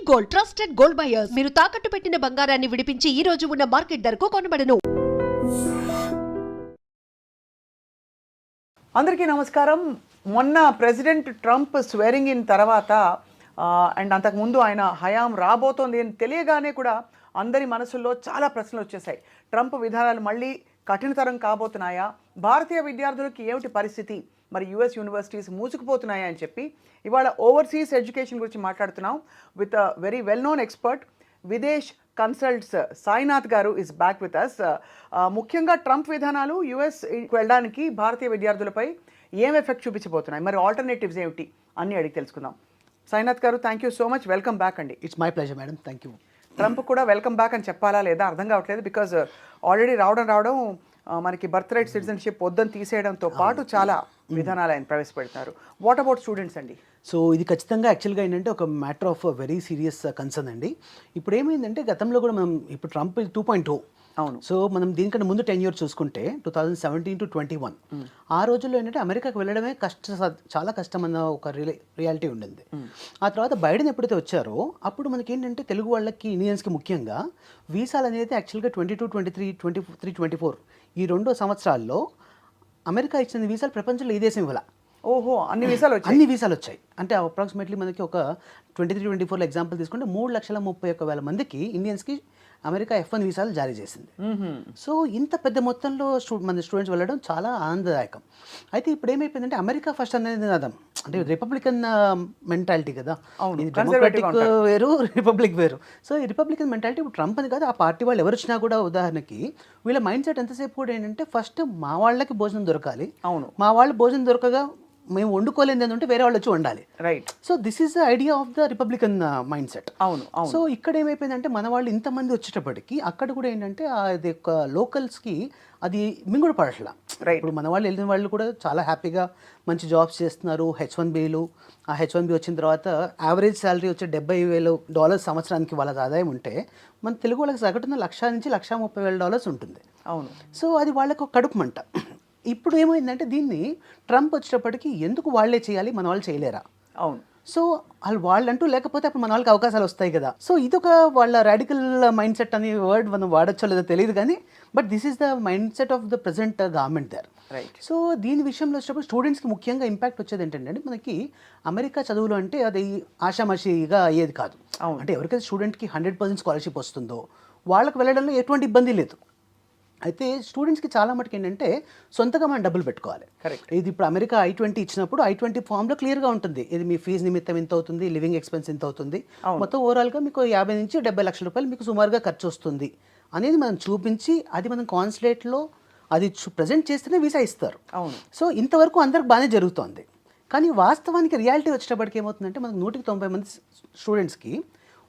Gold, trusted gold buyers. మీరు తాకట్టు పెట్టిన బంగారాన్ని విడిపించి ఈ రోజు ఉన్న మార్కెట్ ధరకు కొనబడను. అందరికీ నమస్కారం. మొన్న ప్రెసిడెంట్ ట్రంప్ స్వేరింగ్ ఇన్ తర్వాత అండ్ అంతకుముందు ఆయన హయాం రాబోతోంది అని తెలియగానే కూడా అందరి మనసుల్లో చాలా ప్రశ్నలు వచ్చేసాయి. ట్రంప్ విధానాలు మళ్ళీ కఠినతరం కాబోతున్నాయా, భారతీయ విద్యార్థులకి ఏమిటి పరిస్థితి, మరి యుఎస్ యూనివర్సిటీస్ మూసుకుపోతున్నాయా అని చెప్పి ఇవాళ ఓవర్సీస్ ఎడ్యుకేషన్ గురించి మాట్లాడుతున్నాం with a very well known expert. Videsh consults Sainath గారు ఇస్ బ్యాక్ విత్ అస్. ముఖ్యంగా ట్రంప్ విధానాలు యుఎస్ వెళ్ళడానికి భారతీయ విద్యార్థులపై ఏం ఎఫెక్ట్ చూపించబోతున్నాయి, మరి ఆల్టర్నేటివ్స్ ఏమిటి అన్నీ అడిగి తెలుసుకుందాం. సాయినాథ్ గారు, thank you so much, welcome back అండి. It's my pleasure madam, thank you. Trump కూడా వెల్కమ్ బ్యాక్ అని చెప్పాలా లేదా అర్థం కావట్లేదు, బికాజ్ ఆల్రెడీ రావడం మనకి బర్త్ రైట్ సిటిజన్షిప్ వద్దని తీసేయడంతో పాటు చాలా విధానాలు ఆయన ప్రవేశపెడతారు. వాట్ అబౌట్ స్టూడెంట్స్ అండి? సో ఇది ఖచ్చితంగా యాక్చువల్గా ఏంటంటే ఒక matter of very serious concern అండి. ఇప్పుడు ఏమైందంటే గతంలో కూడా మనం ఇప్పుడు ట్రంప్ 2.0, అవును. సో మనం దీనికంటే ముందు 10 years చూసుకుంటే 2017 to 21 ఆ రోజుల్లో ఏంటంటే అమెరికాకి వెళ్ళడమే చాలా కష్టం అన్న ఒక రియాలిటీ ఉండింది. ఆ తర్వాత బైడెన్ ఎప్పుడైతే వచ్చారో అప్పుడు మనకి ఏంటంటే తెలుగు వాళ్ళకి, ఇండియన్స్కి ముఖ్యంగా వీసాలు అనేది యాక్చువల్గా 22, 23, 23, 24 ఈ 2 సంవత్సరాల్లో అమెరికా ఇచ్చిన వీసాలు ప్రపంచంలో ఈ దేశం ఇవ్వాల. ఓహో, అన్ని వీసాలు వచ్చాయి. అంటే అప్రాక్సిమేట్లీ మనకి ఒక 23, 24 ఎగ్జాంపుల్ తీసుకుంటే 3,31,000 మందికి ఇండియన్స్కి అమెరికా F1 వీసాలు జారీ చేసింది. సో ఇంత పెద్ద మొత్తంలో మన స్టూడెంట్స్ వెళ్ళడం చాలా ఆనందదాయకం. అయితే ఇప్పుడు ఏమైపోయిందంటే అమెరికా ఫస్ట్ అనేది నినాదం, అంటే రిపబ్లికన్ మెంటాలిటీ కదా, డెమోక్రాటిక్ వేరు, రిపబ్లిక్ వేరు. సో ఈ రిపబ్లికన్ మెంటాలిటీ ఇప్పుడు ట్రంప్ అని కాదు, ఆ పార్టీ వాళ్ళు ఎవరు వచ్చినా కూడా ఉదాహరణకి వీళ్ళ మైండ్ సెట్ ఎంతసేపు కూడా ఏంటంటే ఫస్ట్ మా వాళ్ళకి భోజనం దొరకాలి, అవును, మా వాళ్ళు భోజనం దొరకగా మేము వండుకోలేదు ఏంటంటే వేరే వాళ్ళు వచ్చి వండాలి, right. So this is the idea of the Republican mind set. అవును. సో ఇక్కడ ఏమైపోయిందంటే మన వాళ్ళు ఇంతమంది వచ్చేటప్పటికి అక్కడ కూడా ఏంటంటే అది ఒక లోకల్స్కి అది మింగుడు పడట్లా. ఇప్పుడు మన వాళ్ళు వెళ్ళిన వాళ్ళు కూడా చాలా హ్యాపీగా మంచి జాబ్స్ చేస్తున్నారు. H1Bలు, ఆ H1B వచ్చిన తర్వాత యావరేజ్ శాలరీ వచ్చే $70,000 సంవత్సరానికి వాళ్ళ ఆదాయం ఉంటే మన తెలుగు వాళ్ళకి సగటున $1,00,000 నుంచి $130,000 ఉంటుంది. అవును. సో అది వాళ్ళకి ఒక కడుపు మంట. ఇప్పుడు ఏమైందంటే దీన్ని ట్రంప్ వచ్చేటప్పటికి ఎందుకు వాళ్ళే చేయాలి, మన వాళ్ళు చేయలేరా? అవును. సో వాళ్ళంటూ లేకపోతే అప్పుడు మన వాళ్ళకి అవకాశాలు వస్తాయి కదా. సో ఇదొక వాళ్ళ రాడికల్ మైండ్ సెట్ అనే వర్డ్ మనం వాడచ్చో లేదో తెలియదు కానీ, but this is the mindset of the present government there, right. So దీని విషయంలో వచ్చేటప్పుడు స్టూడెంట్స్కి ముఖ్యంగా ఇంపాక్ట్ వచ్చేది ఏంటంటే మనకి అమెరికా చదువులు అంటే అది ఆషామాషిగా అయ్యేది కాదు. అంటే ఎవరికైతే స్టూడెంట్కి 100% స్కాలర్షిప్ వస్తుందో వాళ్ళకి వెళ్ళడంలో ఎటువంటి ఇబ్బంది లేదు. అయితే స్టూడెంట్స్కి చాలా మటుకు ఏంటంటే సొంతగా మనం డబ్బులు పెట్టుకోవాలి. కరెక్ట్. ఇది ఇప్పుడు అమెరికా I-20 ఇచ్చినప్పుడు I-20 ఫామ్లో క్లియర్గా ఉంటుంది, ఇది మీ ఫీజు నిమిత్తం ఎంత అవుతుంది, లివింగ్ ఎక్స్పెన్స్ ఎంత అవుతుంది, మొత్తం ఓవరాల్గా మీకు 50 నుంచి 70 లక్షల రూపాయలు మీకు సుమారుగా ఖర్చు వస్తుంది అనేది మనం చూపించి అది మనం కాన్సులేట్లో అది ప్రజెంట్ చేస్తేనే వీసా ఇస్తారు. అవును. సో ఇంతవరకు అందరికి బాగానే జరుగుతోంది. కానీ వాస్తవానికి రియాలిటీ వచ్చేటప్పటికి ఏమవుతుందంటే మనకు 190 మంది స్టూడెంట్స్కి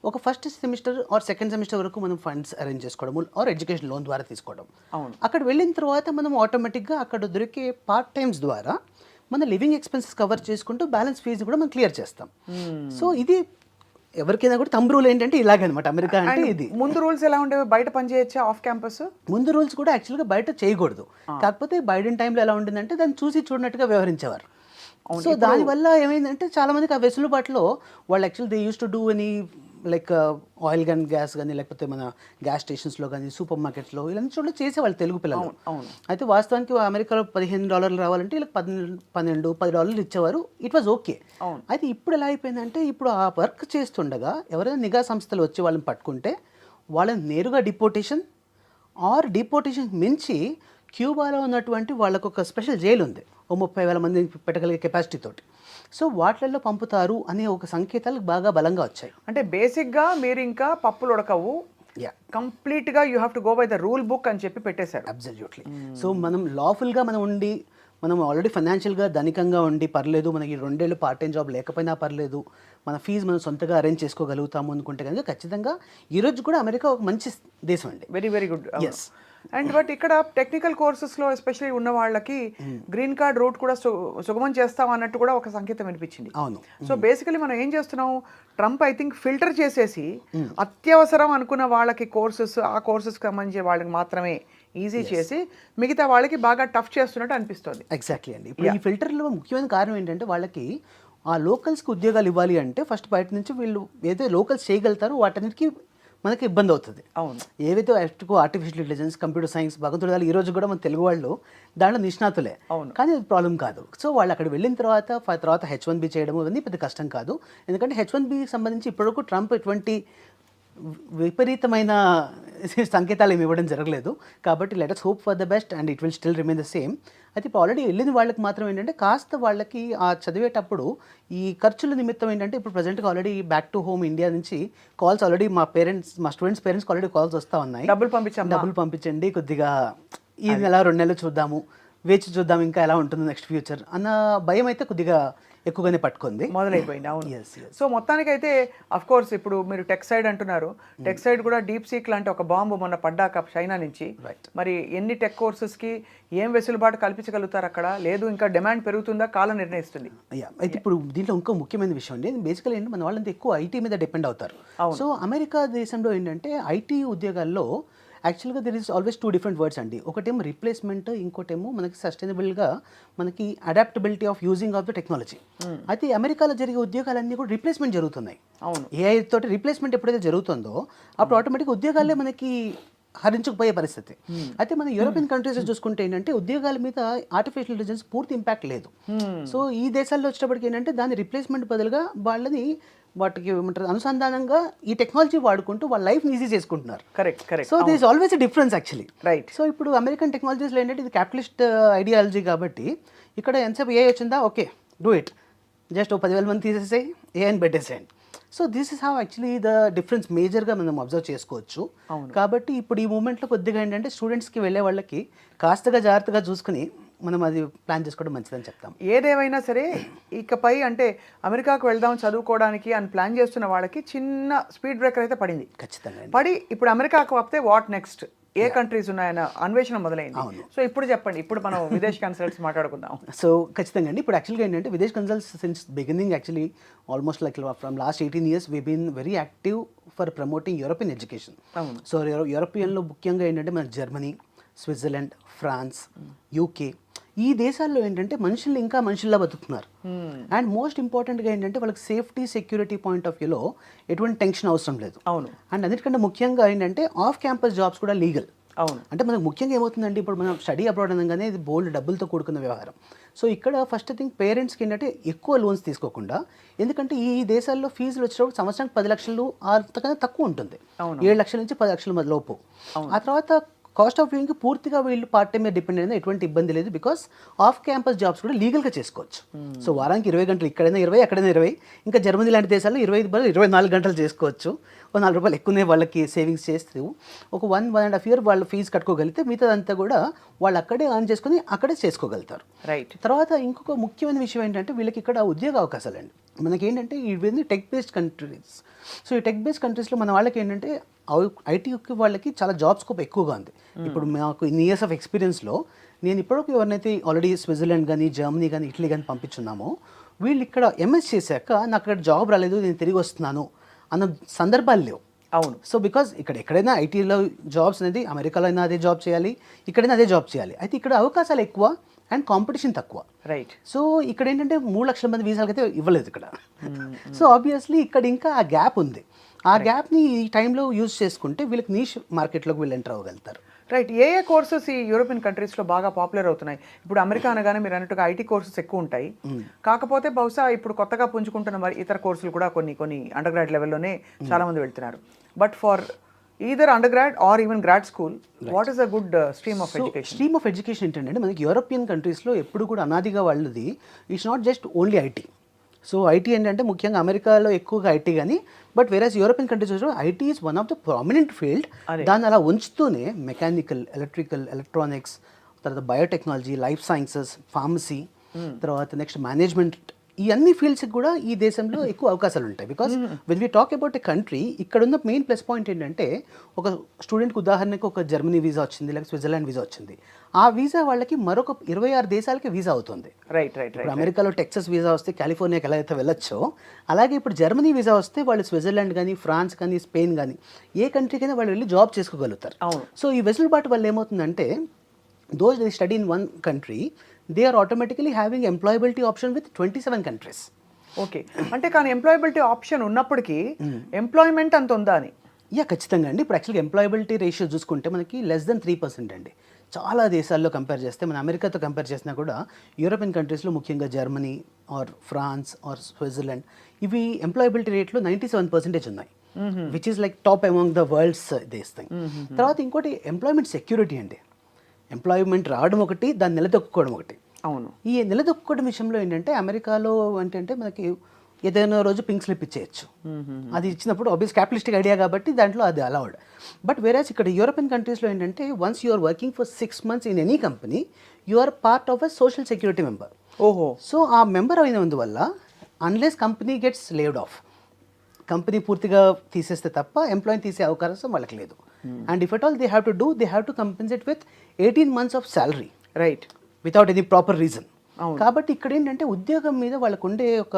ఒక first semester or second semester వరకు మనం ఫండ్స్ అరేంజ్ చేసుకోవడం ఆర్ ఎడ్యుకేషన్ లోన్ ద్వారా తీసుకోవడం. అవును. అక్కడ వెళ్ళిన తర్వాత మనం ఆటోమేటిక్గా అక్కడ దొరికే పార్ట్ టైమ్స్ ద్వారా మన లివింగ్ ఎక్స్పెన్సెస్ కవర్ చేసుకుంటూ బ్యాలెన్స్ ఫీజు కూడా మనం క్లియర్ చేస్తాం. సో ఇది ఎవరికైనా కూడా తంబు రూల్ ఏంటంటే ఇలాగే అనమాట అమెరికా అంటే. ఇది ముందు రూల్స్ ఎలా ఉండేవి, బయట పని చేయొచ్చా ఆఫ్ క్యాంపస్? ముందు రూల్స్ కూడా యాక్చువల్గా బయట చేయకూడదు, కాకపోతే బైడెన్ టైంలో ఎలా ఉండిందంటే దాన్ని చూసి చూడనట్టుగా వ్యవహరించేవారు. సో దానివల్ల ఏమైందంటే చాలా మందికి ఆ వెసులుబాటులో వాళ్ళు actual they use to do any like oil gun gas కానీ లేకపోతే మన గ్యాస్ స్టేషన్స్లో కానీ సూపర్ మార్కెట్స్లో ఇలాంటి చోట్ల చేసేవాళ్ళు తెలుగు పిల్లలు. అయితే వాస్తవానికి అమెరికాలో $15 రావాలంటే వీళ్ళకి $12-10 ఇచ్చేవారు. It was okay. అయితే ఇప్పుడు ఎలా అయిపోయిందంటే ఇప్పుడు ఆ వర్క్ చేస్తుండగా ఎవరైనా నిఘా సంస్థలు వచ్చి వాళ్ళని పట్టుకుంటే వాళ్ళని నేరుగా డిపోటేషన్ ఆర్ డిపోటేషన్ మించి క్యూబాలో ఉన్నటువంటి వాళ్ళకు ఒక స్పెషల్ జైలు ఉంది, 30,000 మంది పెట్టగలిగే కెపాసిటీ తోటి. సో వాటిల్లో పంపుతారు అనే ఒక సంకేతాలు బాగా బలంగా వచ్చాయి. అంటే బేసిక్గా మీరు ఇంకా పప్పులు ఉడకవు, కంప్లీట్గా you have to go by the rule book అని చెప్పి పెట్టేశారు. అబ్సల్యూట్లీ. సో మనం లాఫుల్గా మనం ఉండి మనం ఆల్రెడీ ఫైనాన్షియల్గా ధనికంగా ఉండి పర్లేదు, మనకి 2 ఏళ్ళు పార్ట్ టైం జాబ్ లేకపోయినా పర్లేదు, మన ఫీజు మనం సొంతగా అరేంజ్ చేసుకోగలుగుతాము అనుకుంటే కనుక ఖచ్చితంగా ఈరోజు కూడా అమెరికా ఒక మంచి దేశం అండి. Very very good. Yes. And but ఇక్కడ టెక్నికల్ కోర్సెస్లో ఎస్పెషల్లీ ఉన్న వాళ్ళకి గ్రీన్ కార్డ్ రూట్ కూడా సుగమం చేస్తాం అన్నట్టు కూడా ఒక సంకేతం వినిపించింది. అవును. సో బేసికలీ మనం ఏం చేస్తున్నాం, ట్రంప్ ఐ థింక్ ఫిల్టర్ చేసేసి అత్యవసరం అనుకున్న వాళ్ళకి కోర్సెస్, ఆ కోర్సెస్కి సంబంధించి వాళ్ళకి మాత్రమే ఈజీ చేసి మిగతా వాళ్ళకి బాగా టఫ్ చేస్తున్నట్టు అనిపిస్తుంది. ఎగ్జాక్ట్లీ అండి. ఇప్పుడు ఈ ఫిల్టర్లో ముఖ్యమైన కారణం ఏంటంటే వాళ్ళకి ఆ లోకల్స్కి ఉద్యోగాలు ఇవ్వాలి అంటే ఫస్ట్ బయట నుంచి వీళ్ళు ఏదైతే లోకల్స్ చేయగలుగుతారో వాటన్నిటికీ మనకి ఇబ్బంది అవుతుంది. అవును. ఏవైతే ఆర్టిఫిషియల్ ఇంటెలిజెన్స్, కంప్యూటర్ సైన్స్, భగవంతుడు ఈ రోజు కూడా మన తెలుగు వాళ్ళు దాంట్లో నిష్ణాతులే. అవును. కానీ అది ప్రాబ్లం కాదు. సో వాళ్ళు అక్కడ వెళ్ళిన తర్వాత H1B చేయడం ఇవన్నీ పెద్ద కష్టం కాదు. ఎందుకంటే H1B సంబంధించి ఇప్పటివరకు ట్రంప్ ఎటువంటి విపరీతమైన సంకేతాలు ఏమి ఇవ్వడం జరగలేదు. కాబట్టి let us hope for the best and it will still remain the same. అయితే ఇప్పుడు ఆల్రెడీ వెళ్ళిన వాళ్ళకి మాత్రం ఏంటంటే కాస్త వాళ్ళకి ఆ చదివేటప్పుడు ఈ ఖర్చుల నిమిత్తం ఏంటంటే ఇప్పుడు ప్రజెంట్గా already back to home India నుంచి కాల్స్ ఆల్రెడీ మా స్టూడెంట్స్ పేరెంట్స్కి ఆల్రెడీ కాల్స్ వస్తూ ఉన్నాయి. డబ్బులు పంపించండి, కొద్దిగా ఈ నెల 2 నెలలు చూద్దాము, వేచి చూద్దాం ఇంకా ఎలా ఉంటుందో నెక్స్ట్ ఫ్యూచర్ అన్న భయం అయితే కొద్దిగా ఎక్కువగానే పట్టుకుంది, మొదలైపోయింది. అవును. సో మొత్తానికైతే అఫ్ కోర్స్ ఇప్పుడు మీరు టెక్ సైడ్ అంటున్నారు, టెక్ సైడ్ కూడా డీప్ సీక్ లాంటి ఒక బాంబు మొన్న పడ్డాక చైనా నుంచి, మరి ఎన్ని టెక్ కోర్సెస్కి ఏం వెసులుబాటు కల్పించగలుగుతారు అక్కడ? లేదు ఇంకా డిమాండ్ పెరుగుతుందా, కాలం నిర్ణయిస్తుంది? అయితే ఇప్పుడు దీంట్లో ఇంకో ముఖ్యమైన విషయం అండి, బేసికల్ ఏంటంటే మన వాళ్ళంతా ఎక్కువ ఐటీ మీద డిపెండ్ అవుతారు. సో అమెరికా దేశంలో ఏంటంటే ఐటీ ఉద్యోగాల్లో యాక్చువల్గా there is always 2 different words అండి. ఒకటేమో రీప్లేస్మెంట్, ఇంకోటేమో మనకి సస్టైనబుల్గా మనకి adaptability of using of the technology. అయితే అమెరికాలో జరిగే ఉద్యోగాలన్నీ కూడా రీప్లేస్మెంట్ జరుగుతున్నాయి. అవును. ఏఐ తోటి రీప్లేస్మెంట్ ఎప్పుడైతే జరుగుతుందో అప్పుడు ఆటోమేటిక్గా ఉద్యోగాలే మనకి హరించుకుపోయే పరిస్థితి. అయితే మన యూరోపియన్ కంట్రీస్ చూసుకుంటే ఏంటంటే ఉద్యోగాల మీద ఆర్టిఫిషియల్ ఇంటెలిజెన్స్ పూర్తి ఇంపాక్ట్ లేదు. సో ఈ దేశాల్లో వచ్చేటప్పటికి ఏంటంటే దాని రిప్లేస్మెంట్ బదులుగా వాళ్ళని వాటికి ఏమంటారు అనుసంధానంగా ఈ టెక్నాలజీ వాడుకుంటూ వాళ్ళ లైఫ్ ఈజీ చేసుకుంటున్నారు. Correct. So this is always a difference actually. Right. So ఇప్పుడు అమెరికన్ టెక్నాలజీస్లో ఏంటంటే ఇది క్యాపిటలిస్ట్ ఐడియాలజీ కాబట్టి ఇక్కడ ఎంతసేపు ఏ వచ్చిందా ఓకే డూ ఇట్, జస్ట్ 10,000 మంది తీసేసాయి ఏఐని పెట్టేసేయండి. So this is how actually the difference మేజర్గా మనం అబ్జర్వ్ చేసుకోవచ్చు. కాబట్టి ఇప్పుడు ఈ మూమెంట్లో కొద్దిగా ఏంటంటే స్టూడెంట్స్కి వెళ్ళే వాళ్ళకి కాస్తగా జాగ్రత్తగా చూసుకుని మనం అది ప్లాన్ చేసుకోవడం మంచిదని చెప్తాం. ఏదేమైనా సరే ఇకపై అంటే అమెరికాకు వెళ్దాం చదువుకోవడానికి అని ప్లాన్ చేస్తున్న వాళ్ళకి చిన్న స్పీడ్ బ్రేకర్ అయితే పడింది. ఖచ్చితంగా పడి ఇప్పుడు అమెరికాకు వస్తే వాట్ నెక్స్ట్, ఏ కంట్రీస్ ఉన్నాయన్న అన్వేషణ మొదలైంది. సో ఇప్పుడు చెప్పండి, ఇప్పుడు మనం విదేశ్ కన్సల్ట్స్ మాట్లాడుకుందాం. సో ఖచ్చితంగా అండి, ఇప్పుడు యాక్చువల్గా ఏంటంటే Videsh consults since beginning actually almost like from last 18 years we been very active for promoting European education. So యూరోపియన్లో ముఖ్యంగా ఏంటంటే మన జర్మనీ, స్విట్జర్లాండ్, ఫ్రాన్స్, యూకే ఈ దేశాల్లో ఏంటంటే మనుషులు ఇంకా మనుషుల్లా బతుకుతున్నారు. అండ్ మోస్ట్ ఇంపార్టెంట్గా ఏంటంటే వాళ్ళకి సేఫ్టీ సెక్యూరిటీ పాయింట్ ఆఫ్ వ్యూలో ఎటువంటి టెన్షన్ అవసరం లేదు. అవును. అండ్ అన్నిటికంటే ముఖ్యంగా ఏంటంటే ఆఫ్ క్యాంపస్ జాబ్స్ కూడా లీగల్. అవును. అంటే మనకు ముఖ్యంగా ఏమవుతుందంటే ఇప్పుడు మనం స్టడీ అబ్రాడ్ అనగానే ఇది బోల్డ్ డబ్బులతో కూడుకున్న వ్యవహారం. సో ఇక్కడ ఫస్ట్ థింగ్ పేరెంట్స్కి ఏంటంటే ఎక్కువ లోన్స్ తీసుకోకుండా, ఎందుకంటే ఈ దేశాల్లో ఫీజులు వచ్చేటప్పుడు సంవత్సరానికి 10 లక్షలు అంతకన్నా తక్కువ ఉంటుంది, 7 లక్షల నుంచి 10 లక్షల లోపు. ఆ తర్వాత కాస్ట్ ఆఫ్ లివింగ్కి పూర్తిగా వీళ్ళు పార్ట్ టైం మీద డిపెండ్ అయినా ఎటువంటి ఇబ్బంది లేదు, బికాస్ ఆఫ్ క్యాంపస్ జాబ్స్ కూడా లీగల్గా చేసుకోవచ్చు. సో వారానికి 20 గంటలు, ఇక్కడైనా 20, అక్కడైనా 20. ఇంకా జర్మనీ లాంటి దేశాల్లో 24 గంటలు చేసుకోవచ్చు. ఒక ₹4 ఎక్కువనే వాళ్ళకి సేవింగ్స్ చేస్తూ ఒక 1.5 year వాళ్ళు ఫీజు కట్టుకోగలిగితే మిగతాదంతా కూడా వాళ్ళు అక్కడే ఆన్ చేసుకుని అక్కడే చేసుకోగలుగుతారు. రైట్. తర్వాత ఇంకొక ముఖ్యమైన విషయం ఏంటంటే వీళ్ళకి ఇక్కడ ఉద్యోగ అవకాశాలు అండి. మనకేంటంటే ఇవన్నీ టెక్ బేస్డ్ కంట్రీస్. సో ఈ టెక్ బేస్డ్ కంట్రీస్లో మన వాళ్ళకి ఏంటంటే ఐటీకి వాళ్ళకి చాలా జాబ్ స్కోప్ ఎక్కువగా ఉంది. ఇప్పుడు మాకు ఇన్ని ఇయర్స్ ఆఫ్ ఎక్స్పీరియన్స్లో నేను ఇప్పటివరకు ఎవరినైతే ఆల్రెడీ స్విట్జర్లాండ్ కానీ, జర్మనీ కానీ, ఇటలీ కానీ పంపించున్నామో వీళ్ళు ఇక్కడ ఎంఎస్ చేశాక నాకు అక్కడ జాబ్ రాలేదు, నేను తిరిగి వస్తున్నాను అన్న సందర్భాలు లేవు. అవును. సో బికాజ్ ఇక్కడ ఎక్కడైనా ఐటీలో జాబ్స్ అనేది అమెరికాలో అయినా అదే జాబ్ చేయాలి, ఇక్కడైనా అదే జాబ్ చేయాలి. అయితే ఇక్కడ అవకాశాలు ఎక్కువ అండ్ కాంపిటీషన్ తక్కువ. రైట్. సో ఇక్కడ ఏంటంటే 3 లక్షల మంది వీసాలకి అయితే ఇవ్వలేదు ఇక్కడ. సో ఆబ్వియస్లీ ఇక్కడ ఇంకా ఆ గ్యాప్ ఉంది. ఆ గ్యాప్ని ఈ టైంలో యూజ్ చేసుకుంటే వీళ్ళకి నీష్ మార్కెట్లోకి వీళ్ళు ఎంటర్ అవ్వగలుగుతారు. రైట్. ఏ కోర్సెస్ ఈ యూరోపియన్ కంట్రీస్లో బాగా పాపులర్ అవుతున్నాయి? ఇప్పుడు అమెరికా అనగానే మీరు అన్నట్టుగా ఐటీ కోర్సెస్ ఎక్కువ ఉంటాయి, కాకపోతే బహుశా ఇప్పుడు కొత్తగా పుంజుకుంటున్న మరి ఇతర కోర్సులు కూడా కొన్ని అండర్ గ్రాడ్ లెవెల్లోనే చాలా మంది వెళ్తున్నారు. But for either undergrad or even grad school, what is a good stream of education? Stream of education ఏంటంటే మనకి యూరోపియన్ కంట్రీస్లో ఎప్పుడు కూడా అనాదిగా వాళ్ళది it's not just only IT. So IT ఏంటంటే ముఖ్యంగా అమెరికాలో ఎక్కువగా ఐటీ కానీ, but various European countries IT is one of the prominent field. దాన్ని అలా ఉంచుతూనే మెకానికల్, ఎలక్ట్రికల్, ఎలక్ట్రానిక్స్, తర్వాత బయోటెక్నాలజీ, లైఫ్ సైన్సెస్, ఫార్మసీ, తర్వాత నెక్స్ట్ మేనేజ్మెంట్, ఈ అన్ని ఫీల్డ్స్కి కూడా ఈ దేశంలో ఎక్కువ అవకాశాలు ఉంటాయి. Because when we talk about a country, ఇక్కడ ఉన్న మెయిన్ ప్లస్ పాయింట్ ఏంటంటే ఒక స్టూడెంట్కి ఉదాహరణకు ఒక జర్మనీ వీసా వచ్చింది, లేకపోతే స్విట్జర్లాండ్ వీసా వచ్చింది. ఆ వీసా వాళ్ళకి మరొక 26 దేశాలకి వీసా అవుతుంది. రైట్. ఇప్పుడు అమెరికాలో టెక్సస్ వీసా వస్తే కాలిఫోర్నియాకి ఎలా అయితే వెళ్ళొచ్చో, అలాగే ఇప్పుడు జర్మనీ వీసా వస్తే వాళ్ళు స్విట్జర్లాండ్ కానీ, ఫ్రాన్స్ కానీ, స్పెయిన్ కానీ ఏ కంట్రీకైనా వాళ్ళు వెళ్ళి జాబ్ చేసుకోగలుగుతారు. సో ఈ వెసులుబాటు వల్ల ఏమవుతుందంటే those they study in one country, they are automatically having employability option with 27 countries. Okay, అంటే కానీ ఎంప్లాయబిలిటీ ఆప్షన్ ఉన్నప్పటికీ ఎంప్లాయ్మెంట్ అంత ఉందా అని? ఖచ్చితంగా అండి. ఇప్పుడు యాక్చువల్గా ఎంప్లాయబిలిటీ రేషియో చూసుకుంటే మనకి లెస్ దెన్ 3% అండి. చాలా దేశాల్లో కంపేర్ చేస్తే, మన అమెరికాతో కంపేర్ చేసినా కూడా యూరోపియన్ కంట్రీస్లో ముఖ్యంగా Germany or France or Switzerland ఇవి ఎంప్లాయబిలిటీ రేట్లో 97% ఉన్నాయి, which is like top among the world's these thing. తర్వాత ఇంకోటి ఎంప్లాయ్మెంట్ సెక్యూరిటీ అండి. ఎంప్లాయ్మెంట్ రావడం ఒకటి, దాన్ని నిలదొక్కుకోవడం ఒకటి. అవును. ఈ నిలదొక్కుకోవడం విషయంలో ఏంటంటే అమెరికాలో ఏంటంటే మనకి ఏదైనా రోజు పింక్ స్లిప్ ఇచ్చేయచ్చు. అది ఇచ్చినప్పుడు ఆబ్వియస్ క్యాపిటలిస్టిక్ ఐడియా కాబట్టి దాంట్లో అది అలౌడ్. బట్ వేరేస్ ఇక్కడ యూరోపియన్ కంట్రీస్లో ఏంటంటే once you are working for 6 months in any company, you are part of a social security member. ఓహో. సో ఆ మెంబర్ అయినందువల్ల unless company gets laid off, company పూర్తిగా తీసేస్తే తప్ప ఎంప్లాయీని తీసే అవకాశం వాళ్ళకి లేదు. And if at all they have to do, they have to compensate with 18 months of salary, right, without any proper reason. కాబట్టి ఇక్కడ ఏంటంటే ఉద్యోగం మీద వాళ్ళకు ఉండే ఒక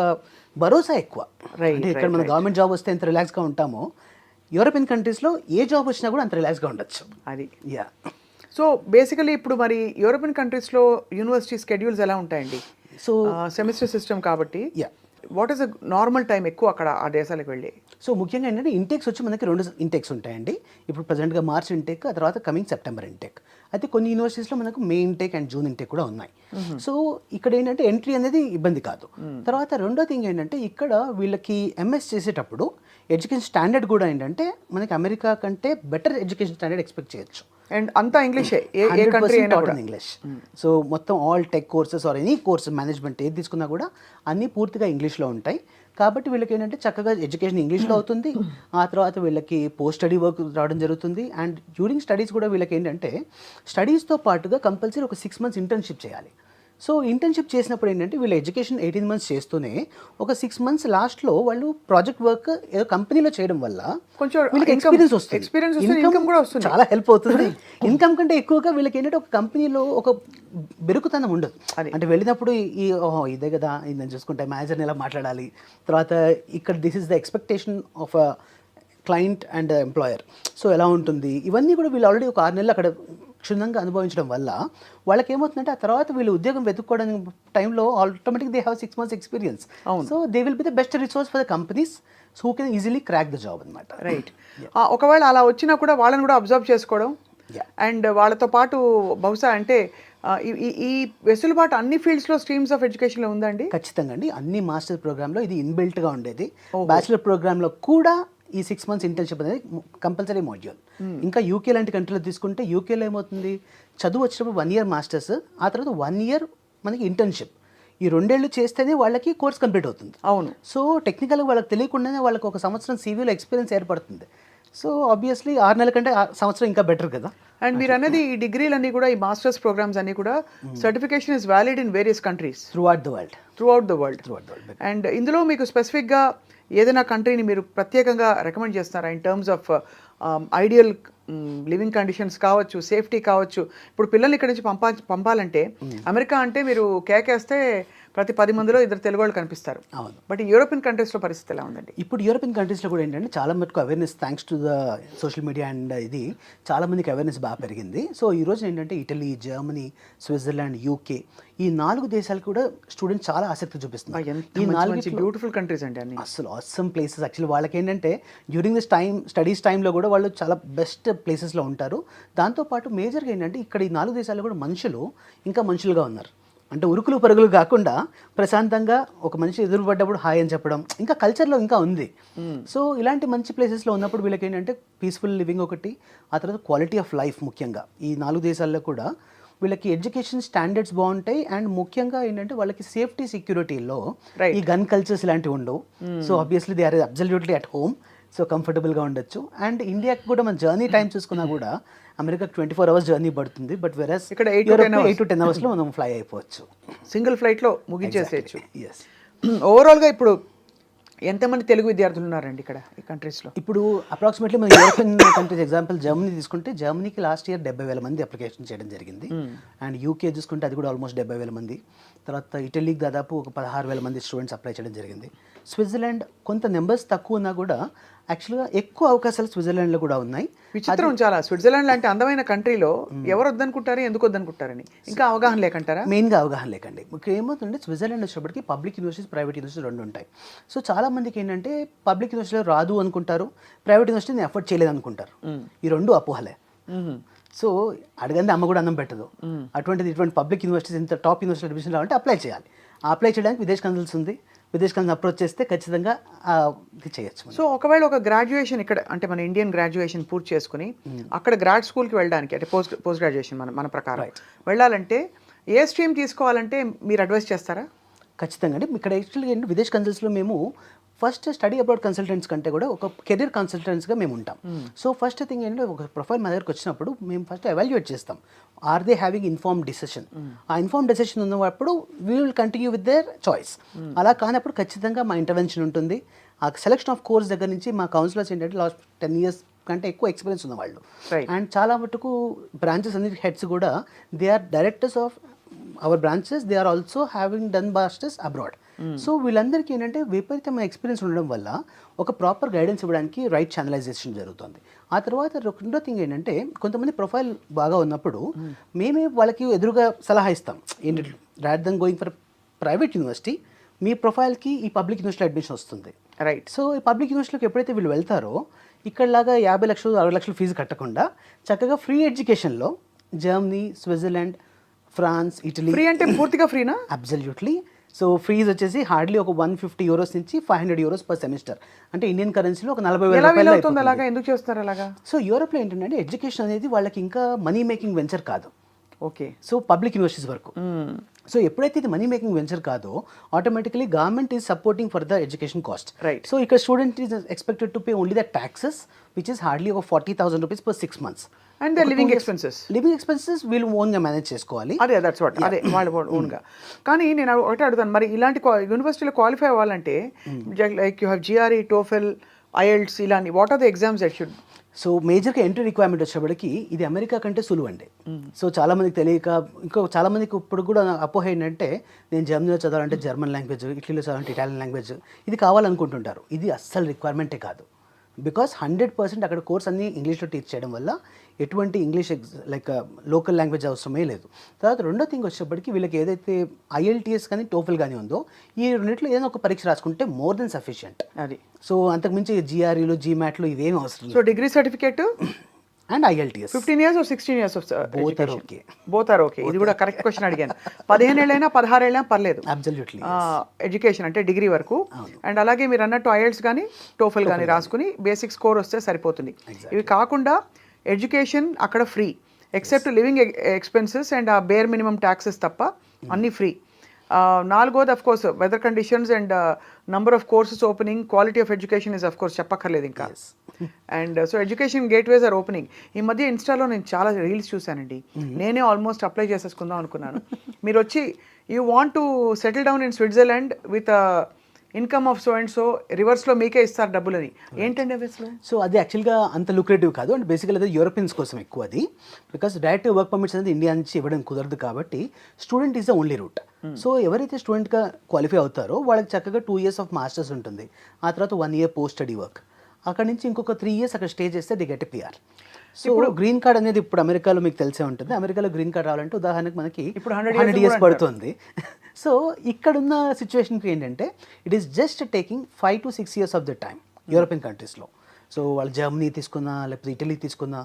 భరోసా ఎక్కువ. అంటే ఇక్కడ మన గవర్నమెంట్ జాబ్ వస్తే ఎంత రిలాక్స్గా ఉంటామో, యూరోపియన్ కంట్రీస్లో ఏ జాబ్ వచ్చినా కూడా అంత రిలాక్స్గా ఉండొచ్చు. అది సో బేసికలీ ఇప్పుడు మరి యూరోపియన్ కంట్రీస్లో యూనివర్సిటీ స్కెడ్యూల్స్ ఎలా ఉంటాయండి? సో సెమిస్టర్ సిస్టమ్ కాబట్టి what is the normal time ఎక్కువ అక్కడ ఆ దేశాలకు వెళ్ళి? సో ముఖ్యంగా ఏంటంటే ఇంటేక్స్ వచ్చి మనకి 2 ఇంటేక్స్ ఉంటాయండి. ఇప్పుడు ప్రజెంట్గా మార్చ్ ఇంటేక్, ఆ తర్వాత కమింగ్ సెప్టెంబర్ ఇంటేక్. అయితే కొన్ని యూనివర్సిటీస్లో మనకు మే ఇంటేక్ అండ్ జూన్ ఇంటేక్ కూడా ఉన్నాయి. సో ఇక్కడ ఏంటంటే ఎంట్రీ అనేది ఇబ్బంది కాదు. తర్వాత రెండో థింగ్ ఏంటంటే ఇక్కడ వీళ్ళకి ఎంఎస్ చేసేటప్పుడు ఎడ్యుకేషన్ స్టాండర్డ్ కూడా ఏంటంటే మనకి అమెరికా కంటే బెటర్ ఎడ్యుకేషన్ స్టాండర్డ్ ఎక్స్పెక్ట్ చేయొచ్చు. అండ్ అంతా ఇంగ్లీషే, ఏ కంట్రీ అయినా కూడా ఇంగ్లీష్. సో మొత్తం all tech courses or any course management ఏది తీసుకున్నా కూడా అన్నీ పూర్తిగా ఇంగ్లీష్లో ఉంటాయి. కాబట్టి వీళ్ళకి ఏంటంటే చక్కగా ఎడ్యుకేషన్ ఇంగ్లీష్లో అవుతుంది. ఆ తర్వాత వీళ్ళకి పోస్ట్ స్టడీ వర్క్ రావడం జరుగుతుంది. అండ్ డ్యూరింగ్ స్టడీస్ కూడా వీళ్ళకి ఏంటంటే స్టడీస్తో పాటుగా కంపల్సరీ ఒక 6 months ఇంటర్న్షిప్ చేయాలి. సో ఇంటర్న్షిప్ చేసినప్పుడు ఏంటంటే వీళ్ళ ఎడ్యుకేషన్ 18 months చేస్తూనే ఒక 6 months లాస్ట్లో వాళ్ళు ప్రాజెక్ట్ వర్క్ ఏదో కంపెనీలో చేయడం వల్ల కొంచెం వీళ్ళకి ఎక్స్పీరియన్స్ వస్తుంది, ఇన్కమ్ కూడా వస్తుంది, చాలా హెల్ప్ అవుతుంది. ఇన్కమ్ కంటే ఎక్కువగా వీళ్ళకి ఏంటంటే ఒక కంపెనీలో ఒక బెరుకుతనం ఉండదు. అంటే వెళ్ళినప్పుడు ఇదే కదా, నేను చూసుకుంటే మేనేజర్ని ఎలా మాట్లాడాలి, తర్వాత ఇక్కడ this is the expectation of a client and employer, so ఎలా ఉంటుంది, ఇవన్నీ కూడా వీళ్ళు ఆల్రెడీ ఒక 6 నెలలు అక్కడ క్షుణ్ణంగా అనుభవించడం వల్ల వాళ్ళకి ఏమవుతుందంటే ఆ తర్వాత వీళ్ళు ఉద్యోగం వెతుక్కోవడానికి టైంలో automatic they have 6 months experience. So they will be the best resource for the companies who can easily crack the job అనమాట. రైట్. ఒకవేళ అలా వచ్చినా కూడా వాళ్ళని కూడా అబ్జర్వ్ చేసుకోవడం అండ్ వాళ్ళతో పాటు బహుశా అంటే ఈ వెసులుబాటు అన్ని ఫీల్డ్స్లో స్ట్రీమ్స్ ఆఫ్ ఎడ్యుకేషన్లో ఉందండి? ఖచ్చితంగా అండి. అన్ని మాస్టర్ ప్రోగ్రాంలో ఇది ఇన్బిల్ట్గా ఉండేది. బ్యాచిలర్ ప్రోగ్రాంలో కూడా ఈ 6 months ఇంటర్న్షిప్ అనేది కంపల్సరీ మాడ్యూల్. ఇంకా యూకే లాంటి కంట్రీలో తీసుకుంటే యూకేలో ఏమవుతుంది, చదువు వచ్చినప్పుడు 1 year మాస్టర్స్, ఆ తర్వాత 1 year మనకి ఇంటర్న్షిప్. ఈ 2 ఏళ్ళు చేస్తేనే వాళ్ళకి కోర్స్ కంప్లీట్ అవుతుంది. అవును. సో టెక్నికల్గా వాళ్ళకి తెలియకుండానే వాళ్ళకి ఒక సంవత్సరం సివిలో ఎక్స్పీరియన్స్ ఏర్పడుతుంది. సో ఆబ్వియస్లీ 6 నెలల కంటే సంవత్సరం ఇంకా బెటర్ కదా. అండ్ మీరు అనేది ఈ డిగ్రీలన్నీ కూడా, ఈ మాస్టర్స్ ప్రోగ్రామ్స్ అన్నీ కూడా certification is valid in various countries through out the world. And ఇందులో మీకు స్పెసిఫిక్గా ఏదైనా కంట్రీని మీరు ప్రత్యేకంగా రికమెండ్ చేస్తారా in terms of ideal living conditions కావచ్చు, సేఫ్టీ కావచ్చు? ఇప్పుడు పిల్లల్ని ఇక్కడ నుంచి పంపాలంటే అమెరికా అంటే మీరు కేకేస్తే ప్రతి 10 మందిలో 2 తెలుగు వాళ్ళు కనిపిస్తారు. అవును. బట్ ఈ యూరోపియన్ కంట్రీస్లో పరిస్థితి ఎలా ఉందండి? ఇప్పుడు యూరోపియన్ కంట్రీస్లో కూడా ఏంటంటే చాలా మటుకు awareness, thanks to the social media and ఇది చాలా మందికి అవేర్నెస్ బాగా పెరిగింది. సో ఈ రోజు ఏంటంటే ఇటలీ, జర్మనీ, స్విట్జర్లాండ్, యూకే ఈ 4 దేశాలు కూడా స్టూడెంట్స్ చాలా ఆసక్తి చూపిస్తున్నారు. ఈ 4 బ్యూటిఫుల్ కంట్రీస్ అండి అన్ని, అసలు ఆసమ్ ప్లేసెస్. యాక్చువల్లీ వాళ్ళకి ఏంటంటే డ్యూరింగ్ దిస్ స్టడీస్ టైంలో కూడా వాళ్ళు చాలా బెస్ట్ ప్లేసెస్లో ఉంటారు. దాంతోపాటు మేజర్గా ఏంటంటే ఇక్కడ ఈ 4 దేశాల్లో కూడా మనుషులు ఇంకా మనుషులుగా ఉన్నారు. అంటే ఉరుకులు పరుగులు కాకుండా ప్రశాంతంగా ఒక మనిషి ఎదురుపడ్డప్పుడు హాయ్ అని చెప్పడం ఇంకా కల్చర్లో ఇంకా ఉంది. సో ఇలాంటి మంచి ప్లేసెస్లో ఉన్నప్పుడు వీళ్ళకి ఏంటంటే పీస్ఫుల్ లివింగ్ ఒకటి, ఆ తర్వాత క్వాలిటీ ఆఫ్ లైఫ్ ముఖ్యంగా ఈ 4 దేశాల్లో కూడా వీళ్ళకి ఎడ్యుకేషన్ స్టాండర్డ్స్ బాగుంటాయి. అండ్ ముఖ్యంగా ఏంటంటే వాళ్ళకి సేఫ్టీ సెక్యూరిటీలో ఈ గన్ కల్చర్స్ ఇలాంటివి ఉండవు. So obviously they are absolutely at home, so కంఫర్టబుల్గా ఉండొచ్చు. అండ్ ఇండియాకి కూడా మన జర్నీ టైం చూసుకున్నా కూడా అమెరికా 24 hours జర్నీ పడుతుంది. బట్ వెరస్ ఇక్కడ 8 to 10 hours మనం ఫ్లై అయిపోవచ్చు, సింగిల్ ఫ్లైట్లో ముగించేసేయచ్చు. ఎస్. ఓవరాల్గా ఇప్పుడు ఎంతమంది తెలుగు విద్యార్థులు ఉన్నారండి ఇక్కడ ఈ కంట్రీస్లో? ఇప్పుడు అప్రాక్సిమేట్లీ మన యూరోపియన్ కంట్రీస్ ఎగ్జాంపుల్ జర్మనీ తీసుకుంటే జర్మనీకి లాస్ట్ ఇయర్ 70,000 మంది అప్లికేషన్ చేయడం జరిగింది. అండ్ యూకే చూసుకుంటే అది కూడా ఆల్మోస్ట్ 70,000 మంది. తర్వాత ఇటలీకి దాదాపు ఒక 16,000 మంది స్టూడెంట్స్ అప్లై చేయడం జరిగింది. స్విట్జర్లాండ్ కొంత నెంబర్స్ తక్కువ ఉన్నా కూడా యాక్చువల్గా ఎక్కువ అవకాశాలు స్విట్జర్లాండ్లో కూడా ఉన్నాయి. విచిత్రం చాలా. స్విట్జర్లాండ్ లాంటి అందమైన కంట్రీలో ఎవరు వద్దనుకుంటారు, ఎందుకు వద్దనుకుంటారని ఇంకా అవగాహన లేకంటారా? మెయిన్గా అవగాహన లేకండి. మీకు ఏమవుతుందంటే స్విట్జర్లాండ్ వచ్చేప్పటికి పబ్లిక్ యూనివర్సిటీస్, ప్రైవేట్ యూనివర్సిటీస్ రెండు ఉంటాయి. సో చాలా మందికి ఏంటంటే పబ్లిక్ యూనివర్సిటీలో రాదు అనుకుంటారు, ప్రైవేట్ యూనివర్సిటీని ఎఫర్ట్ చేయలేదు అనుకుంటారు. ఈ రెండు అపోహలే. సో అడగంది అమ్మ కూడా అన్నం పెట్టదు. ఇటువంటి పబ్లిక్ యూనివర్సిటీస్ ఇంత టాప్ యూనివర్సిటీ అడ్మిషన్ రావాలంటే అప్లై చేయాలి. అప్లై చేయడానికి విదేశ్ కన్సల్స్ ఉంది. విదేశ్ కన్సల్స్ అప్రోచ్ చేస్తే ఖచ్చితంగా ఇది చేయొచ్చు. సో ఒకవేళ ఒక గ్రాడ్యుయేషన్ ఇక్కడ అంటే మన ఇండియన్ గ్రాడ్యుయేషన్ పూర్తి చేసుకుని అక్కడ గ్రాడ్ స్కూల్కి వెళ్ళడానికి అంటే పోస్ట్ గ్రాడ్యుయేషన్ మన ప్రకారం వెళ్ళాలంటే ఏ స్ట్రీమ్ తీసుకోవాలంటే మీరు అడ్వైస్ చేస్తారా? ఖచ్చితంగా అండి. ఇక్కడ యాక్చువల్గా ఏంటి విదేశ్ కన్సల్ట్స్లో మేము ఫస్ట్ స్టడీ అబ్రాడ్ కన్సల్టెంట్స్ కంటే కూడా ఒక కెరీర్ కన్సల్టెంట్స్గా మేము ఉంటాం. సో ఫస్ట్ థింగ్ ఏంటంటే ఒక ప్రొఫైల్ మా దగ్గరకు వచ్చినప్పుడు మేము ఫస్ట్ ఎవాల్యుయేట్ చేస్తాం. Are they having inform decision? ఆ ఇన్ఫార్మ్ డిసిషన్ ఉన్నప్పుడు we will continue with their choice. అలా కానప్పుడు ఖచ్చితంగా మా ఇంటర్వెన్షన్ ఉంటుంది. ఆ సెలెక్షన్ ఆఫ్ కోర్స్ దగ్గర నుంచి మా కౌన్సిలర్స్ ఏంటంటే లాస్ట్ 10 years కంటే ఎక్కువ ఎక్స్పీరియన్స్ ఉన్న వాళ్ళు. అండ్ చాలా మటుకు బ్రాంచెస్ అన్ని హెడ్స్ కూడా they are directors of our branches, they are also having done masters abroad. So వీళ్ళందరికీ ఏంటంటే విపరీతమైన ఎక్స్పీరియన్స్ ఉండడం వల్ల ఒక ప్రాపర్ గైడెన్స్ ఇవ్వడానికి రైట్ ఛానలైజేషన్ జరుగుతుంది. ఆ తర్వాత రెండో థింగ్ ఏంటంటే కొంతమంది ప్రొఫైల్ బాగా ఉన్నప్పుడు మేమే వాళ్ళకి ఎదురుగా సలహా ఇస్తాం. ఏంటంటే rather than going for private university, మీ ప్రొఫైల్కి ఈ పబ్లిక్ యూనివర్సిటీ అడ్మిషన్ వస్తుంది. రైట్. సో ఈ పబ్లిక్ యూనివర్సిటీకి ఎప్పుడైతే వీళ్ళు వెళ్తారో ఇక్కడలాగా 50 లక్షలు 60 లక్షలు ఫీజు కట్టకుండా చక్కగా ఫ్రీ ఎడ్యుకేషన్లో Germany, Switzerland, France, Italy. Free అంటే పూర్తిగా ఫ్రీనా? అబ్సల్యూట్లీ. సో ఫీజు వచ్చేసి హార్డ్లీ ఒక 150 euros నుంచి 500 euros పర్ సెమిస్టర్. అంటే ఇండియన్ కరెన్సీలో ఒక 40,000 రూపాయలు. అలాగా ఎందుకు చేస్తారు అలాగా? సో యూరోప్లో ఏంటంటే ఎడ్యుకేషన్ అనేది వాళ్ళకి ఇంకా మనీ మేకింగ్ వెంచర్ కాదు. ఓకే. సో పబ్లిక్ యూనివర్సిటీస్ వరకు. సో ఎప్పుడైతే ఇది మనీ మేకింగ్ వెంచర్ కాదో automatically government is supporting for the education cost. Right. So ఇక్కడ student is expected to pay only the taxes which is hardly ఒక 40,000 rupees per 6 months. And the living expenses వీళ్ళు ఓన్గా manage చేసుకోవాలి. అదే that's what అదే వాళ్ళు ఓన్గా. కానీ నేను ఒకటే అడుగుతాను, మరి ఇలాంటి యూనివర్సిటీలో క్వాలిఫై అవ్వాలంటే like you have GRE, TOEFL, IELTS ఇలాంటి what are the exams that should? So మేజర్గా ఎంట్రీ రిక్వైర్మెంట్ వచ్చేప్పటికి ఇది అమెరికా కంటే సులువు అండి. సో చాలా మందికి తెలియక ఇంకో చాలా మందికి ఇప్పుడు కూడా అపోహ ఏంటంటే నేను జర్మనీలో చదవాలంటే జర్మన్ లాంగ్వేజ్, ఇటలీలో చదవాలంటే ఇటాలియన్ లాంగ్వేజ్ ఇది కావాలనుకుంటుంటారు. ఇది అస్సలు రిక్వైర్మెంటే కాదు. బికాస్ 100% అక్కడ కోర్స్ అన్ని ఇంగ్లీష్లో టీచ్ చేయడం వల్ల ఎటువంటి ఇంగ్లీష్ లైక్ లోకల్ లాంగ్వేజ్ అవసరమే లేదు. తర్వాత రెండో థింగ్ వచ్చేప్పటికి వీళ్ళకి ఏదైతే ఐఎల్టీఎస్ కానీ టోఫెల్ కానీ ఉందో ఈ రెండింటిలో ఏదైనా ఒక పరీక్ష రాసుకుంటే మోర్ దెన్ సఫిషియంట్. అది. సో అంతకుమించి జిఆర్ఈలు, జీమాట్లు ఇవేమి అవసరం లేదు. So degree certificate and IELTS 15 years or 16 years of both are okay. Both are okay. ఇది కూడా కరెక్ట్ క్వశ్చన్ అడిగాను. 15 ఏళ్ళైనా 16 ఏళ్ళైనా పర్లేదు. అబ్సల్యూట్లీ. ఎడ్యుకేషన్ అంటే డిగ్రీ వరకు. అండ్ అలాగే మీరు అన్నట్టు ఐఎల్టీఎస్ కానీ టోఫెల్ కానీ రాసుకుని బేసిక్ స్కోర్ వస్తే సరిపోతుంది. ఇవి కాకుండా ఎడ్యుకేషన్ అక్కడ free except living expenses and ఆ బేర్ మినిమం ట్యాక్సెస్ తప్ప అన్నీ ఫ్రీ. నాలుగోది of course weather conditions and number of courses opening, quality of education is of course చెప్పక్కర్లేదు ఇంకా. And so education gateways are opening. ఈ మధ్య ఇన్స్టాలో నేను చాలా రీల్స్ చూశానండి. నేనే ఆల్మోస్ట్ అప్లై చేసేసుకుందాం అనుకున్నాను. మీరు వచ్చి you want to settle down in Switzerland with income of so and so రివర్స్లో మీకే ఇస్తారు డబ్బులని. ఏంటండి అవి అసలు? సో అది యాక్చువల్గా అంత లుక్రేటివ్ కాదు. అండ్ బేసికల్ అది యూరోపియన్స్ కోసం ఎక్కువ అది. బికాస్ డైరెక్ట్ వర్క్ పర్మిట్స్ అనేది ఇండియా నుంచి ఇవ్వడం కుదరదు కాబట్టి student is the only route. So ఎవరైతే స్టూడెంట్గా క్వాలిఫై అవుతారో వాళ్ళకి చక్కగా 2 years ఆఫ్ మాస్టర్స్ ఉంటుంది. ఆ తర్వాత 1 year పోస్ట్ స్టడీ వర్క్. అక్కడ నుంచి ఇంకొక 3 years అక్కడ స్టే చేస్తే ది గెట్ పిఆర్. సో ఇప్పుడు గ్రీన్ కార్డ్ అనేది ఇప్పుడు అమెరికాలో మీకు తెలిసే ఉంటుంది. అమెరికాలో గ్రీన్ కార్డ్ రావాలంటే ఉదాహరణకు మనకి ఇప్పుడు 100 years పడుతుంది. సో ఇక్కడున్న సిచ్యువేషన్కి ఏంటంటే it is just taking 5 to 6 years of the time European కంట్రీస్లో. సో వాళ్ళు జర్మనీ తీసుకున్నా, లేకపోతే ఇటలీ తీసుకున్నా,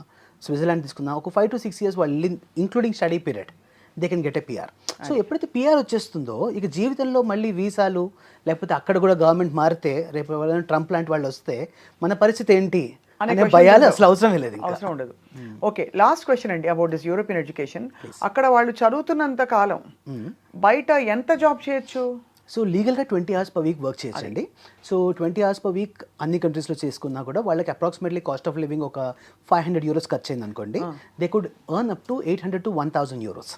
స్విట్జర్లాండ్ తీసుకున్నా ఒక 5 to 6 years వాళ్ళు including study period they can get a PR. So ఎప్పుడైతే పిఆర్ వచ్చేస్తుందో ఇక జీవితంలో మళ్ళీ వీసాలు లేకపోతే అక్కడ కూడా గవర్నమెంట్ మారితే రేపు ట్రంప్ లాంటి వాళ్ళు వస్తే మన పరిస్థితి ఏంటి అనే భయాలు అసలు అవసరమే లేదు, అవసరం ఉండదు. ఓకే, లాస్ట్ క్వశ్చన్ అండి అబౌట్ దిస్ యూరోపియన్ ఎడ్యుకేషన్. అక్కడ వాళ్ళు చదువుతున్నంత కాలం బయట ఎంత జాబ్ చేయొచ్చు? సో లీగల్గా 20 hours per week వర్క్ చేయొచ్చండి. సో 20 hours per week అన్ని కంట్రీస్లో చేసుకున్నా కూడా వాళ్ళకి అప్రాక్సిమేట్లీ కాస్ట్ ఆఫ్ లివింగ్ ఒక 500 euros ఖర్చు అయింది అనుకోండి. They could earn up to 800 to 1000 euros.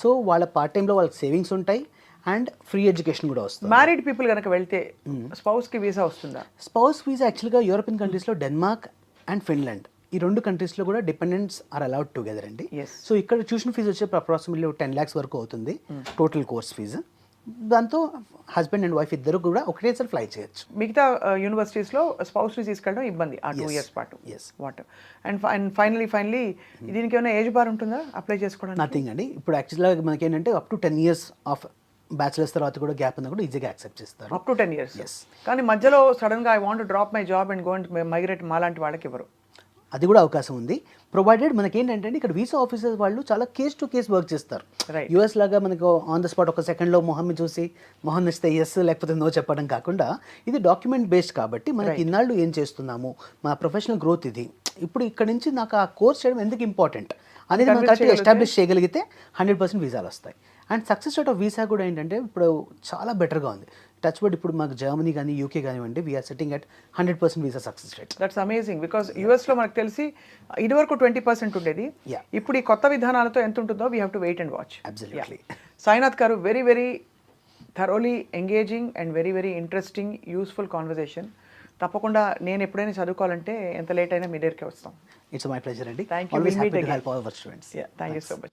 So వాళ్ళ పార్ట్ టైంలో వాళ్ళకి సేవింగ్స్ ఉంటాయి అండ్ ఫ్రీ ఎడ్యుకేషన్ కూడా వస్తుంది. మ్యారీడ్ పీపుల్ కనుక వెళ్తే స్పౌస్కి వీసా వస్తుందా? స్పౌస్ వీసా యాక్చువల్గా యూరోపియన్ కంట్రీస్లో డెన్మార్క్ అండ్ ఫిన్లాండ్ ఈ 2 కంట్రీస్లో కూడా డిపెండెంట్స్ ఆర్ అలౌడ్ టుగెదర్ అండి. సో ఇక్కడ ట్యూషన్ ఫీజు వచ్చే అప్రాక్సిమేట్లీ 10 lakhs వరకు అవుతుంది టోటల్ కోర్స్ ఫీజు. దాంతో హస్బెండ్ అండ్ వైఫ్ ఇద్దరు కూడా ఒకటేసారి ఫ్లై చేయొచ్చు. మిగతా యూనివర్సిటీస్లో స్పౌస్ని తీసుకెళ్ళడం ఇబ్బంది ఆ 2 ఇయర్స్ పాటు. Yes. వాట్ అండ్ ఫైనలీ దీనికి ఏమైనా ఏజ్ బార్ ఉంటుందా అప్లై చేసుకోవడానికి? నథింగ్ అండి. ఇప్పుడు యాక్చువల్గా మనకి ఏంటంటే up to 10 years of bachelors తర్వాత కూడా గ్యాప్ ఉన్నా కూడా ఈజీగా యాక్సెప్ట్ చేస్తారు. Up to 10 years. Yes. కానీ మధ్యలో సడన్గా I want drop my job and go and migrate మాలాంటి వాళ్ళకి ఎవరు? అది కూడా అవకాశం ఉంది, ప్రొవైడెడ్ మనకి ఏంటంటే ఇక్కడ వీసా ఆఫీసర్స్ వాళ్ళు చాలా కేస్ టు కేస్ వర్క్ చేస్తారు. Right. యూఎస్ లాగా మనకు ఆన్ ద స్పాట్ ఒక సెకండ్లో మొహం చూసి మొహం నచ్చితే ఎస్ లేకపోతే నో చెప్పడం కాకుండా ఇది డాక్యుమెంట్ బేస్డ్ కాబట్టి మనకి ఇన్నాళ్ళు ఏం చేస్తున్నాము, మా ప్రొఫెషనల్ గ్రోత్ ఇది, ఇప్పుడు ఇక్కడ నుంచి నాకు ఆ కోర్స్ చేయడం ఎందుకు ఇంపార్టెంట్ అనేది మనం కరెక్ట్గా ఎస్టాబ్లిష్ చేయగలిగితే 100% వీసాలు వస్తాయి. And success rate of visa కూడా ఏంటంటే ఇప్పుడు చాలా బెటర్గా ఉంది. టచ్ వుడ్ ఇప్పుడు మాకు జర్మనీ కానీ యూకే కానివ్వండి, we're setting at 100% visa success rate. That's amazing because యూఎస్లో మనకు తెలిసి ఇదివరకు 20% ఉండేది. Yeah. ఇప్పుడు ఈ కొత్త విధానాలతో ఎంత ఉంటుందో we have to wait and watch. Absolutely. Sainath గారు, very very thoroughly engaging and very very interesting useful conversation. తప్పకుండా నేను ఎప్పుడైనా చదువుకోవాలంటే ఎంత లేట్ అయినా మీ దగ్గరికి వస్తాం. ఇట్స్ మై ప్లెజర్ అండి. Thank you. Always We'll meet happy to again. help all our students. Thank you so much.